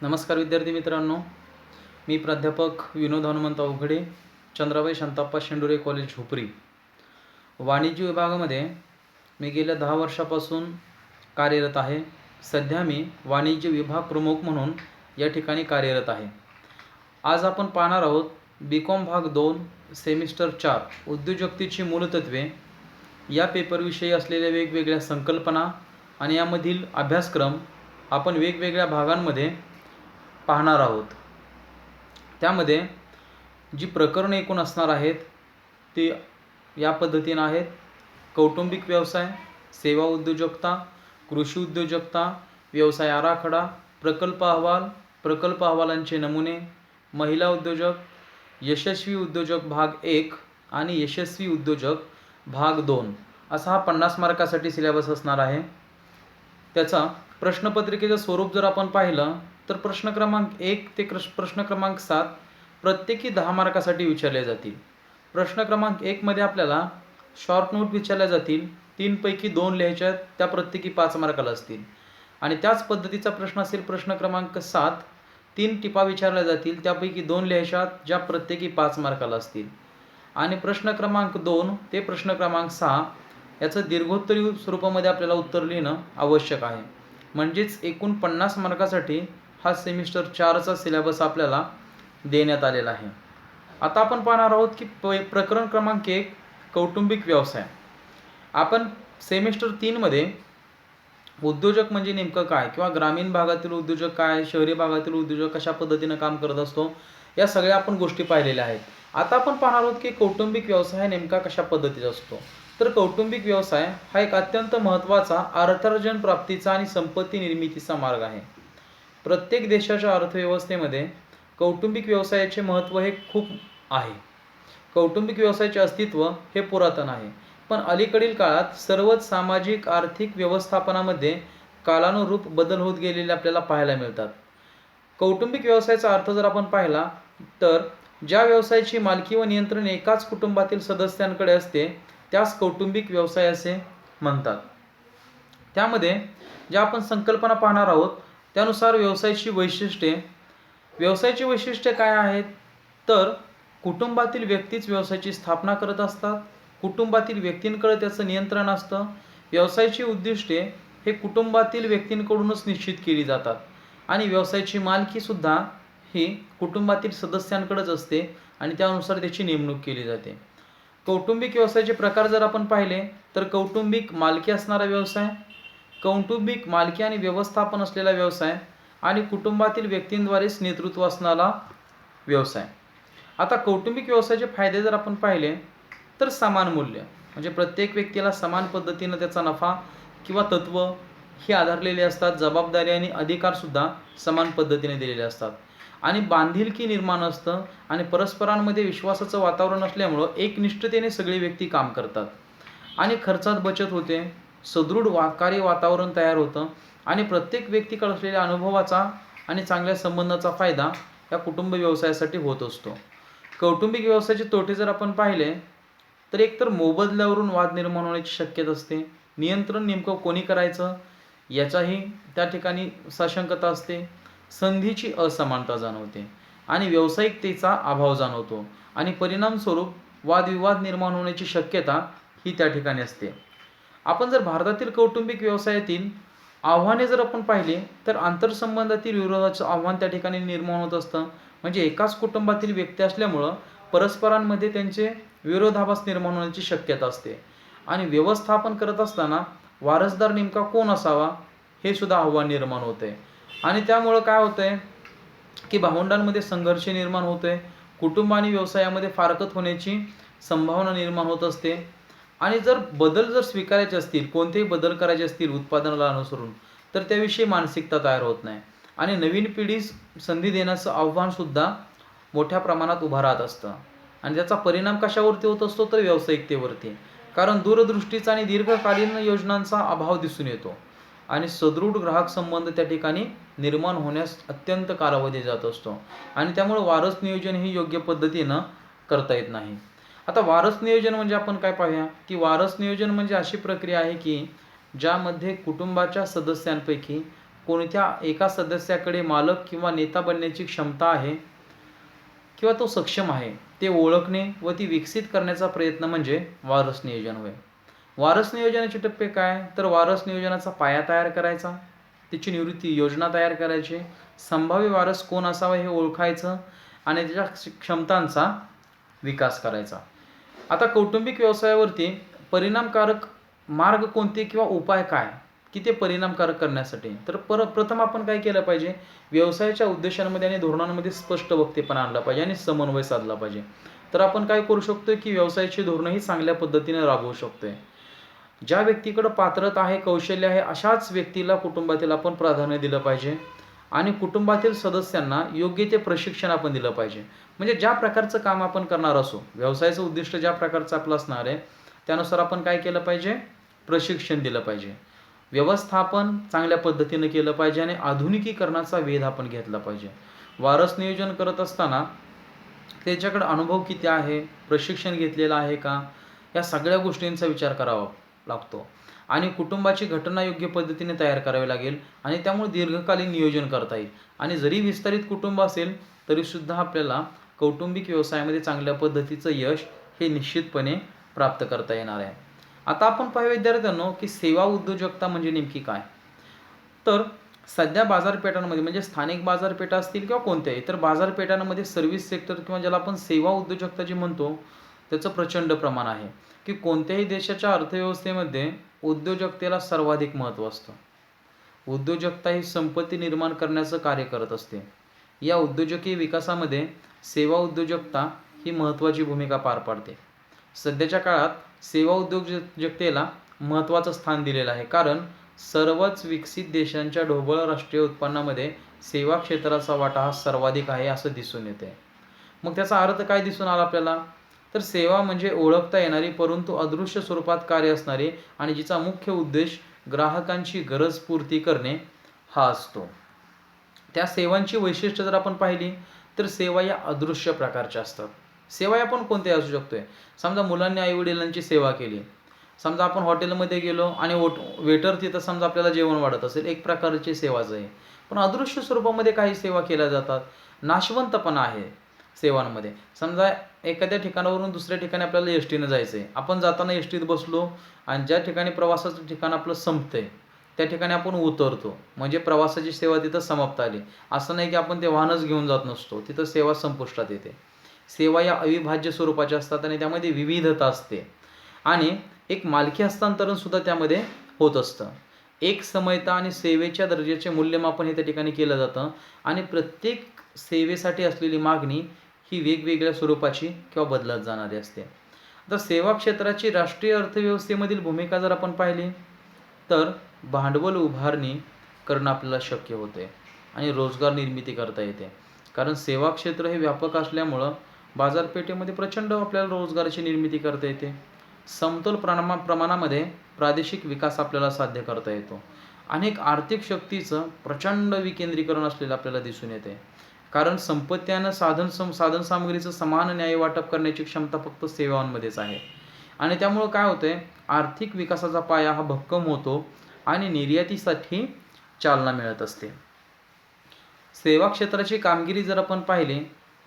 नमस्कार विद्यार्थी मित्रांनो, मी प्राध्यापक विनोद हनुमंत अवघडे, चंद्राबाई शांताप्पा शेंडुरे कॉलेज झोपरी, वाणिज्य विभागामध्ये मी गेल्या 10 वर्षापासून कार्यरत आहे. सध्या मी वाणिज्य विभाग प्रमुख म्हणून या ठिकाणी कार्यरत आहे. आज आपण पाहणार आहोत BCom भाग 2 सेमिस्टर 4 उद्योजकतेची मूलतत्वे या पेपरविषयी असलेल्या वेगवेगळ्या संकल्पना आणि यामधील अभ्यासक्रम आपण वेगवेगळ्या भागांमध्ये पाहणार आहोत. त्यामध्ये जी प्रकरणे एकूण असणार आहेत ती या पद्धतीने आहेत: कौटुंबिक व्यवसाय, सेवा उद्योजकता, कृषी उद्योजकता, व्यवसाय आराखडा, प्रकल्प अहवाल, प्रकल्प अहवालांचे नमुने, महिला उद्योजक, यशस्वी उद्योजक भाग 1 आणि यशस्वी उद्योजक भाग 2 असा हा 50 मार्कासाठी सिलेबस असणार आहे. त्याचा प्रश्नपत्रिकेचं स्वरूप जर आपण पाहिलं तर प्रश्न क्रमांक 1 ते प्रश्न क्रमांक 7 प्रत्येकी 10 मार्कासाठी विचारले जातील. प्रश्न क्रमांक 1 मध्ये आपल्याला शॉर्ट नोट विचारल्या जातील. 3 पैकी 2 लिहायचे आहेत, त्या प्रत्येकी 5 मार्काला असतील. आणि त्याच पद्धतीचा प्रश्न असेल प्रश्न क्रमांक 7, 3 टिपा विचारल्या जातील, त्यापैकी 2 लिहायच्या ज्या प्रत्येकी 5 मार्काला असतील. आणि प्रश्न क्रमांक 2 ते प्रश्न क्रमांक 6 याचं दीर्घोत्तरी स्वरूपामध्ये आपल्याला उत्तर लिहिणं आवश्यक आहे. म्हणजेच एकूण 50 मार्कासाठी हा सेमिस्टर 4चा सिलेबस आपल्याला देण्यात आलेला आहे. आता आपण पाहणार आहोत की प्रकरण क्रमांक 1 कौटुंबिक व्यवसाय. आपण सेमिस्टर 3 मध्ये उद्योजक म्हणजे नेमकं काय किंवा ग्रामीण भागातील उद्योजक काय, शहरी भागातील उद्योजक कशा पद्धतीने काम करत असतो, या सगळ्या आपण गोष्टी पाहिलेल्या आहेत. आता आपण पाहणार आहोत की कौटुंबिक व्यवसाय नेमका कशा पद्धतीचा असतो. तर कौटुंबिक व्यवसाय हा एक अत्यंत महत्त्वाचा अर्थार्जन प्राप्तीचा आणि संपत्ती निर्मितीचा मार्ग आहे. प्रत्येक देशाच्या अर्थव्यवस्थेमध्ये कौटुंबिक व्यवसायाचे महत्त्व हे खूप आहे. कौटुंबिक व्यवसायाचे अस्तित्व हे पुरातन आहे, पण अलीकडील काळात सर्वच सामाजिक आर्थिक व्यवस्थापनामध्ये कालानुरूप बदल होत गेलेले आपल्याला पाहायला मिळतात. कौटुंबिक व्यवसायाचा अर्थ जर आपण पाहिला तर ज्या व्यवसायाची मालकी व नियंत्रण एकाच कुटुंबातील सदस्यांकडे असते त्यास कौटुंबिक व्यवसाय असे म्हणतात. त्यामध्ये ज्या आपण संकल्पना पाहणार आहोत त्यानुसार व्यवसायाची वैशिष्ट्ये काय आहेत, तर कुटुंबातील व्यक्तीच व्यवसायाची स्थापना करत असतात. कुटुंबातील व्यक्तींकडे त्याचं नियंत्रण असतं. व्यवसायाची उद्दिष्टे हे कुटुंबातील व्यक्तींकडूनच निश्चित केली जातात आणि व्यवसायाची मालकी सुद्धा ही कुटुंबातील सदस्यांकडेच असते आणि त्यानुसार त्याची नेमणूक केली जाते. कौटुंबिक व्यवसायाचे प्रकार जर आपण पाहिले तर कौटुंबिक मालकी असणारा व्यवसाय, कौटुंबिक मालकी आणि व्यवस्थापन असलेला व्यवसाय आणि कुटुंबातील व्यक्तींद्वारेच नेतृत्व असणारा व्यवसाय. आता कौटुंबिक व्यवसायाचे फायदे जर आपण पाहिले तर समान मूल्य, म्हणजे प्रत्येक व्यक्तीला समान पद्धतीनं त्याचा नफा किंवा तत्व हे आधारलेले असतात. जबाबदारी आणि अधिकारसुद्धा समान पद्धतीने दिलेले असतात आणि बांधिलकी निर्माण असतं आणि परस्परांमध्ये विश्वासाचं वातावरण असल्यामुळं एकनिष्ठतेने सगळी व्यक्ती काम करतात आणि खर्चात बचत होते. सदृढ कार्य वातावरण तयार होतं आणि प्रत्येक व्यक्तीकडे असलेल्या अनुभवाचा आणि चांगल्या संबंधाचा फायदा या कुटुंब व्यवसायासाठी होत असतो. कौटुंबिक व्यवसायाचे तोटे जर आपण पाहिले तर एकतर मोबदल्यावरून वाद निर्माण होण्याची शक्यता असते. नियंत्रण नेमकं कोणी करायचं याचाही त्या ठिकाणी साशंकता असते. संधीची असमानता जाणवते आणि व्यावसायिकतेचा अभाव जाणवतो आणि परिणामस्वरूप वादविवाद निर्माण होण्याची शक्यता ही त्या ठिकाणी असते. आपण जर भारतातील कौटुंबिक व्यवसायातील आव्हाने जर आपण पाहिले तर आंतरसंबंधातील विरोधाचं आव्हान त्या ठिकाणी निर्माण होत असतं. म्हणजे एकाच कुटुंबातील व्यक्ती असल्यामुळं परस्परांमध्ये त्यांचे विरोधाभास निर्माण होण्याची शक्यता असते आणि व्यवस्थापन करत असताना वारसदार नेमका कोण असावा हे सुद्धा आव्हान निर्माण होते आणि त्यामुळं काय होतंय की भावंडांमध्ये संघर्ष निर्माण होतोय. कुटुंब आणि व्यवसायामध्ये फारकत होण्याची संभावना निर्माण होत असते आणि जर बदल जर स्वीकारायचे असतील, कोणतेही बदल करायचे असतील उत्पादनाला अनुसरून, तर त्याविषयी मानसिकता तयार होत नाही आणि नवीन पिढीस संधी देण्याचं आव्हानसुद्धा मोठ्या प्रमाणात उभं राहत असतं आणि त्याचा परिणाम कशावरती होत असतो तर व्यावसायिकतेवरती. कारण दूरदृष्टीचा आणि दीर्घकालीन योजनांचा अभाव दिसून येतो आणि सदृढ ग्राहक संबंध त्या ठिकाणी निर्माण होण्यास अत्यंत कालावधी जात असतो आणि त्यामुळे वारस नियोजन ही योग्य पद्धतीनं करता येत नाही. आता वारस नियोजन म्हणजे आपण काय पाहूया की वारस नियोजन म्हणजे अशी प्रक्रिया आहे की ज्यामध्ये कुटुंबाच्या सदस्यांपैकी कोणत्या एका सदस्याकडे मालक किंवा नेता बनण्याची क्षमता आहे किंवा तो सक्षम आहे ते ओळखणे व ती विकसित करण्याचा प्रयत्न म्हणजे वारस नियोजन होय. वारस नियोजनाचे टप्पे काय? तर वारस नियोजनाचा पाया तयार करायचा, त्याची निवृत्ती योजना तयार करायची, संभाव्य वारस कोण असावा हे ओळखायचं आणि त्याच्या क्षमतांचा विकास करायचा. आता कौटुंबिक व्यवसायावरती परिणामकारक मार्ग कोणते किंवा उपाय काय की ते परिणामकारक करण्यासाठी? तर प्रथम आपण काय केलं पाहिजे? व्यवसायाच्या उद्देशांमध्ये आणि धोरणांमध्ये स्पष्ट वक्तेपणा आणला पाहिजे आणि समन्वय साधला पाहिजे. तर आपण काय करू शकतोय की व्यवसायाची धोरणंही चांगल्या पद्धतीने राबवू शकतोय. ज्या व्यक्तीकडे पात्रता आहे, कौशल्य आहे, अशाच व्यक्तीला कुटुंबातील आपण प्राधान्य दिलं पाहिजे आणि कुटुंबातील सदस्यांना योग्य ते प्रशिक्षण आपण दिलं पाहिजे. म्हणजे ज्या प्रकारचं काम आपण करणार असो, व्यवसायाचं उद्दिष्ट ज्या प्रकारचं आपलं असणार आहे त्यानुसार आपण काय केलं पाहिजे? प्रशिक्षण दिलं पाहिजे, व्यवस्थापन चांगल्या पद्धतीनं केलं पाहिजे आणि आधुनिकीकरणाचा वेध आपण घेतला पाहिजे. वारस नियोजन करत असताना त्याच्याकडे अनुभव किती आहे, प्रशिक्षण घेतलेलं आहे का, या सगळ्या गोष्टींचा विचार करावा लागतो आणि कुटुंबाची घटना योग्य पद्धतीने तयार करावी लागेल आणि त्यामुळे दीर्घकालीन नियोजन करता येईल. आणि जरी विस्तारित कुटुंब असेल तरीसुद्धा आपल्याला कौटुंबिक व्यवसायामध्ये चांगल्या पद्धतीचं यश हे निश्चितपणे प्राप्त करता येणार आहे. आता आपण पाहूया विद्यार्थ्यांनो की सेवा उद्योजकता म्हणजे नेमकी काय? तर सध्या बाजारपेठांमध्ये म्हणजे स्थानिक बाजारपेठा असतील किंवा कोणत्याही तर बाजारपेठांमध्ये सर्व्हिस सेक्टर किंवा ज्याला आपण सेवा उद्योजकता जी म्हणतो त्याचं प्रचंड प्रमाण आहे की कोणत्याही देशाच्या अर्थव्यवस्थेमध्ये उद्योजकतेला सर्वाधिक महत्त्व असतं. उद्योजकता ही संपत्ती निर्माण करण्याचं कार्य करत असते. या उद्योजकीय विकासामध्ये सेवा उद्योजकता ही महत्त्वाची भूमिका पार पाडते. सध्याच्या काळात सेवा उद्योजकतेला महत्त्वाचं स्थान दिलेलं आहे कारण सर्वच विकसित देशांच्या ढोबळ राष्ट्रीय उत्पन्नामध्ये सेवा क्षेत्राचा वाटा हा सर्वाधिक आहे असं दिसून येते. मग त्याचा अर्थ काय दिसून आला आपल्याला? तर सेवा म्हणजे ओळखता येणारी परंतु अदृश्य स्वरूपात कार्य असणारी आणि जिचा मुख्य उद्देश ग्राहकांची गरज पूर्ती करणे हा असतो. त्या सेवांची वैशिष्ट्य जर आपण पाहिली तर सेवा या अदृश्य प्रकारच्या असतात. सेवा आपण कोणत्याही असू शकतोय. समजा मुलांनी आईवडिलांची सेवा केली, समजा आपण हॉटेलमध्ये गेलो आणि वेटर तिथं समजा आपल्याला जेवण वाढत असेल, एक प्रकारची सेवाच आहे. पण अदृश्य स्वरूपामध्ये काही सेवा केल्या जातात. नाशवंतपणा आहे सेवांमध्ये. समजा एखाद्या ठिकाणावरून दुसऱ्या ठिकाणी आपल्याला एस टीनं जायचं आहे, आपण जाताना एस टीत बसलो आणि ज्या ठिकाणी प्रवासाचं ठिकाण आपलं संपतंय त्या ठिकाणी आपण उतरतो, म्हणजे प्रवासाची सेवा तिथं समाप्त आली. असं नाही की आपण ते वाहनच घेऊन जात नसतो, तिथं सेवा संपुष्टात येते. सेवा या अविभाज्य स्वरूपाच्या असतात आणि त्यामध्ये विविधता असते आणि एक मालकी हस्तांतरण सुद्धा त्यामध्ये होत असतं. एक समयता आणि सेवेच्या दर्जाचे मूल्यमापन हे त्या ठिकाणी केलं जातं आणि प्रत्येक सेवेसाठी असलेली मागणी ही वेगवेगळ्या स्वरूपाची किंवा बदलत जाणारी असते. आता सेवा क्षेत्राची राष्ट्रीय अर्थव्यवस्थेमधील भूमिका जर आपण पाहिली तर भांडवल उभारणी करणं आपल्याला शक्य होते आणि रोजगार निर्मिती करता येते. कारण सेवा क्षेत्र हे व्यापक असल्यामुळं बाजारपेठेमध्ये प्रचंड आपल्याला रोजगाराची निर्मिती करता येते. समतोल प्रमाणामध्ये प्रादेशिक विकास आपल्याला साध्य करता येतो. अनेक आर्थिक शक्तीचं प्रचंड विकेंद्रीकरण असलेलं आपल्याला दिसून येते. कारण संपत्ती आणि साधन सामग्रीचं समान न्याय वाटप करण्याची क्षमता फक्त सेवांमध्येच आहे आणि त्यामुळं काय होतंय, आर्थिक विकासाचा पाया हा भक्कम होतो आणि निर्यातीसाठी चालना मिळत असते. सेवा क्षेत्राची कामगिरी जर आपण पाहिली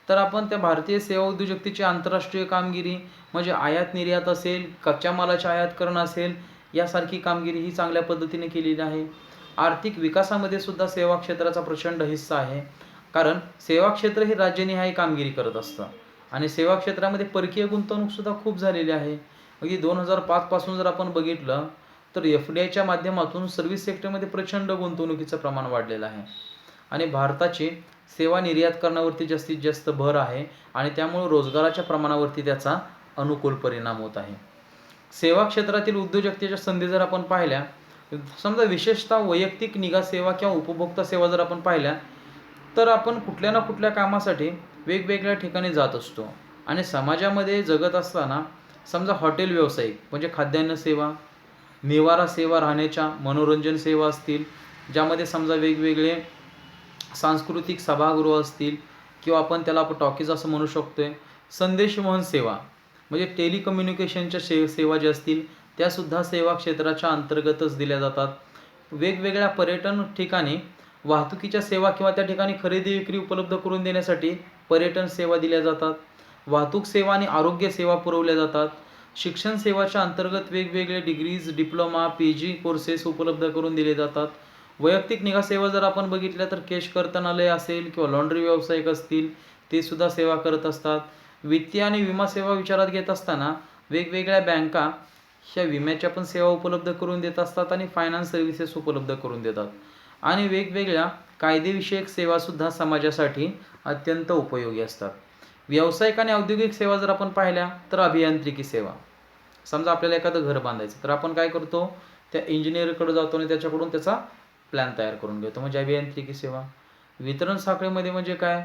तर आपण त्या भारतीय सेवा उद्योजकतेची आंतरराष्ट्रीय कामगिरी म्हणजे आयात निर्यात असेल, कच्च्या मालाचे आयात करणं असेल, यासारखी कामगिरी ही चांगल्या पद्धतीने केलेली आहे. आर्थिक विकासामध्ये सुद्धा सेवा क्षेत्राचा प्रचंड हिस्सा आहे कारण सेवा क्षेत्र ही राज्यनिहाय कामगिरी करत असतं आणि सेवा क्षेत्रामध्ये परकीय गुंतवणूक सुद्धा खूप झालेली आहे. म्हणजे 2005 पासून जर आपण बघितलं तर FDIच्या माध्यमातून सर्व्हिस सेक्टरमध्ये प्रचंड गुंतवणुकीचं प्रमाण वाढलेलं आहे आणि भारताची सेवा निर्यात करण्यावरती जास्तीत जास्त भर आहे आणि त्यामुळे रोजगाराच्या प्रमाणावरती त्याचा अनुकूल परिणाम होत आहे. सेवा क्षेत्रातील उद्योजकतेच्या संधी जर आपण पाहिल्या, समजा विशेषतः वैयक्तिक निगा सेवा किंवा उपभोक्ता सेवा जर आपण पाहिल्या तर आपण कुठल्या ना कुठल्या कामासाठी वेगवेगळ्या ठिकाणी जात असतो आणि समाजामध्ये जगत असताना समजा हॉटेल व्यावसायिक म्हणजे खाद्यान्न सेवा, निवारा सेवा, राहण्याच्या मनोरंजन सेवा असतील, ज्यामध्ये समजा वेगवेगळे सांस्कृतिक सभागृह असतील किंवा आपण त्याला टॉकीज असं म्हणू शकतोय. संदेशवहन सेवा म्हणजे टेलिकम्युनिकेशनच्या सेवा ज्या असतील त्यासुद्धा सेवा क्षेत्राच्या अंतर्गतच दिल्या जातात. वेगवेगळ्या पर्यटन ठिकाणी वाहतुकीच्या सेवा किंवा त्या ठिकाणी खरेदी विक्री उपलब्ध करून देण्यासाठी पर्यटन सेवा दिल्या जातात. वाहतूक सेवा आणि आरोग्य सेवा पुरवल्या जातात. शिक्षण सेवाच्या अंतर्गत वेगवेगळे डिग्रीज, डिप्लोमा, PG कोर्सेस उपलब्ध करून दिले जातात. वैयक्तिक निगा सेवा जर आपण बघितल्या तर केश कर्तनालय असेल किंवा लॉन्ड्री व्यावसायिक असतील ते सुद्धा सेवा करत असतात. वित्तीय आणि विमा सेवा विचारात घेत असताना वेगवेगळ्या बँका ह्या विम्याच्या पण सेवा उपलब्ध करून देत असतात आणि फायनान्स सर्व्हिसेस उपलब्ध करून देतात. आणि वेगवेगळ्या कायदेविषयक सेवासुद्धा समाजासाठी अत्यंत उपयोगी असतात. व्यावसायिक आणि औद्योगिक सेवा जर आपण पाहिल्या तर अभियांत्रिकी सेवा. समजा आपल्याला एखादं घर बांधायचं तर आपण काय करतो, त्या इंजिनियरकडे जातो आणि त्याच्याकडून त्याचा प्लॅन तयार करून घेतो, म्हणजे अभियांत्रिकी सेवा. वितरण साखळीमध्ये म्हणजे काय,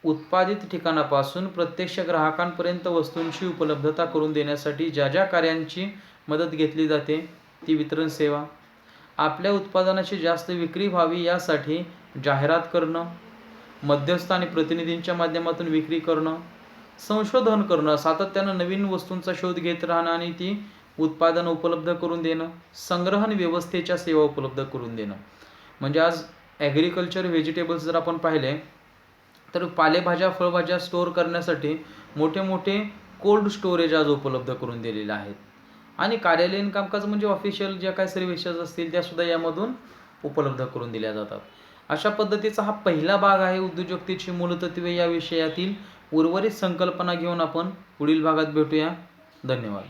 उत्पादित ठिकाणापासून प्रत्यक्ष ग्राहकांपर्यंत वस्तूंची उपलब्धता करून देण्यासाठी ज्या ज्या कार्यांची मदत घेतली जाते ती वितरण सेवा. आपल्या उत्पादनाची जास्त विक्री व्हावी यासाठी जाहिरात करणं, मध्यस्थ आणि प्रतिनिधींच्या माध्यमातून विक्री करणं, संशोधन करणं, सातत्यानं नवीन वस्तूंचा शोध घेत राहणं आणि ती उत्पादनं उपलब्ध करून देणं, संग्रहण व्यवस्थेच्या सेवा उपलब्ध करून देणं. म्हणजे आज ॲग्रिकल्चर व्हेजिटेबल्स जर आपण पाहिले तर पालेभाज्या फळभाज्या स्टोअर करण्यासाठी मोठे मोठे कोल्ड स्टोरेज आज उपलब्ध करून दिलेले आहेत. आणि कार्यालयीन कामकाज म्हणजे ऑफिशियल ज्या काही सर्व्हिसेस असतील त्यासुद्धा यामधून उपलब्ध करून दिल्या जातात. अशा पद्धतीचा हा पहिला भाग आहे उद्योजकतेची मूलतत्वे या विषयातील. उर्वरित संकल्पना घेऊन आपण पुढील भागात भेटूया. धन्यवाद.